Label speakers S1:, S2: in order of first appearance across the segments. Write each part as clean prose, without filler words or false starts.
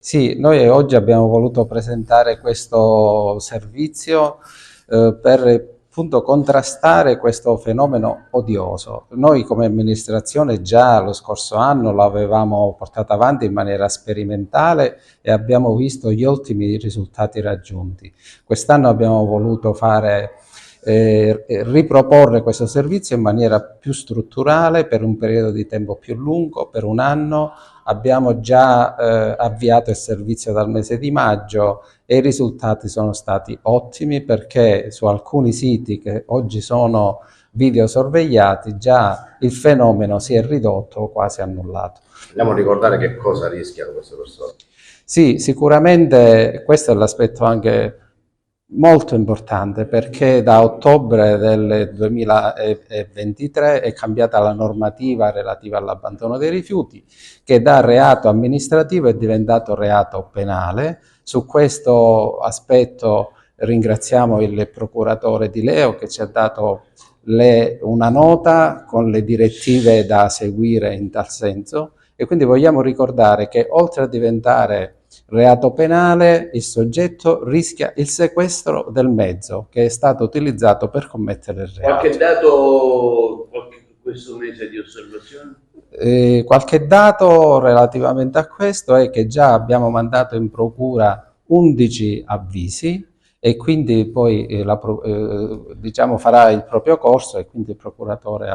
S1: Sì, noi oggi abbiamo voluto presentare questo servizio per appunto contrastare questo fenomeno odioso. Noi come amministrazione già lo scorso anno lo avevamo portato avanti in maniera sperimentale e abbiamo visto gli ottimi risultati raggiunti. Quest'anno abbiamo voluto riproporre questo servizio in maniera più strutturale per un periodo di tempo più lungo, per un anno. Abbiamo già avviato il servizio dal mese di maggio e i risultati sono stati ottimi perché su alcuni siti che oggi sono videosorvegliati già il fenomeno si è ridotto o quasi annullato.
S2: Vogliamo ricordare che cosa rischiano queste persone?
S1: Sì, sicuramente questo è l'aspetto anche molto importante perché da ottobre del 2023 è cambiata la normativa relativa all'abbandono dei rifiuti che da reato amministrativo è diventato reato penale. Su questo aspetto ringraziamo il procuratore Di Leo che ci ha dato una nota con le direttive da seguire in tal senso e quindi vogliamo ricordare che oltre a diventare reato penale, il soggetto rischia il sequestro del mezzo che è stato utilizzato per commettere il reato.
S2: Qualche dato questo mese di osservazione?
S1: Qualche dato relativamente a questo è che già abbiamo mandato in procura 11 avvisi e quindi poi diciamo farà il proprio corso e quindi il procuratore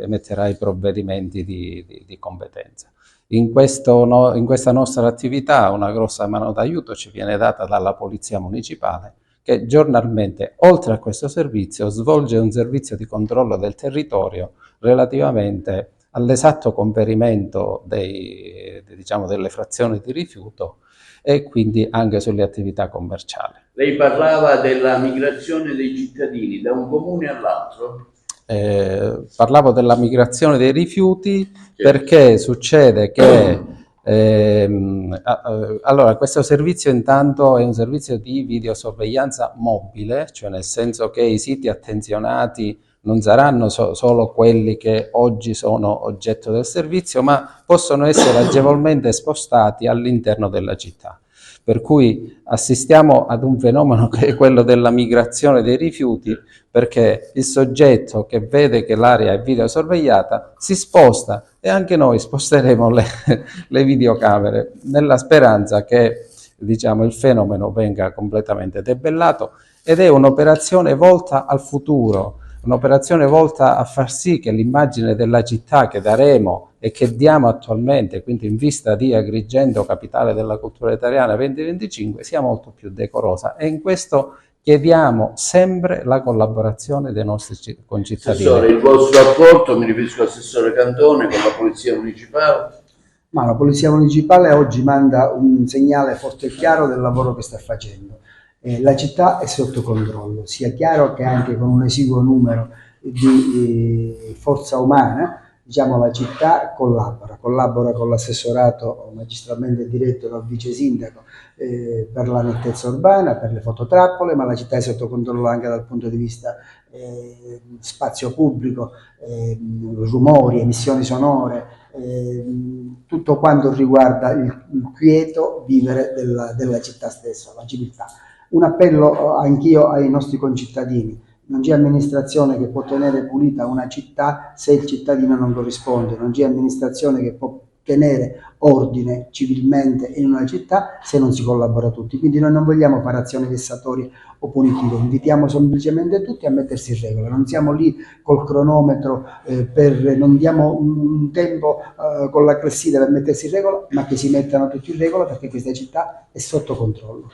S1: emetterà i provvedimenti di competenza. In questa nostra attività una grossa mano d'aiuto ci viene data dalla Polizia Municipale che giornalmente, oltre a questo servizio, svolge un servizio di controllo del territorio relativamente all'esatto conperimento diciamo, delle frazioni di rifiuto e quindi anche sulle attività commerciali.
S2: Lei parlava della migrazione dei cittadini da un comune all'altro?
S1: Parlavo della migrazione dei rifiuti perché succede che allora questo servizio intanto è un servizio di videosorveglianza mobile, cioè nel senso che i siti attenzionati non saranno solo quelli che oggi sono oggetto del servizio, ma possono essere agevolmente spostati all'interno della città. Per cui assistiamo ad un fenomeno che è quello della migrazione dei rifiuti, perché il soggetto che vede che l'area è videosorvegliata si sposta e anche noi sposteremo le videocamere nella speranza che diciamo, il fenomeno venga completamente debellato ed è un'operazione volta al futuro, un'operazione volta a far sì che l'immagine della città che daremo e che diamo attualmente, quindi in vista di Agrigento, capitale della cultura italiana 2025, sia molto più decorosa e in questo chiediamo sempre la collaborazione dei nostri concittadini.
S2: Assessore, il vostro rapporto, mi riferisco all'assessore Cantone, con la Polizia Municipale?
S3: Ma la Polizia Municipale oggi manda un segnale forte e chiaro del lavoro che sta facendo. La città è sotto controllo, sia chiaro che anche con un esiguo numero di forza umana, diciamo, la città collabora con l'assessorato magistralmente diretto dal vice sindaco per la nettezza urbana, per le fototrappole, ma la città è sotto controllo anche dal punto di vista spazio pubblico, rumori, emissioni sonore, tutto quanto riguarda il quieto vivere della città stessa, la civiltà. Un appello anch'io ai nostri concittadini: non c'è amministrazione che può tenere pulita una città se il cittadino non corrisponde, non c'è amministrazione che può tenere ordine civilmente in una città se non si collabora tutti. Quindi noi non vogliamo fare azioni vessatorie o punitive, invitiamo semplicemente tutti a mettersi in regola, non siamo lì col cronometro, non diamo un tempo con la clessidra per mettersi in regola, ma che si mettano tutti in regola perché questa città è sotto controllo.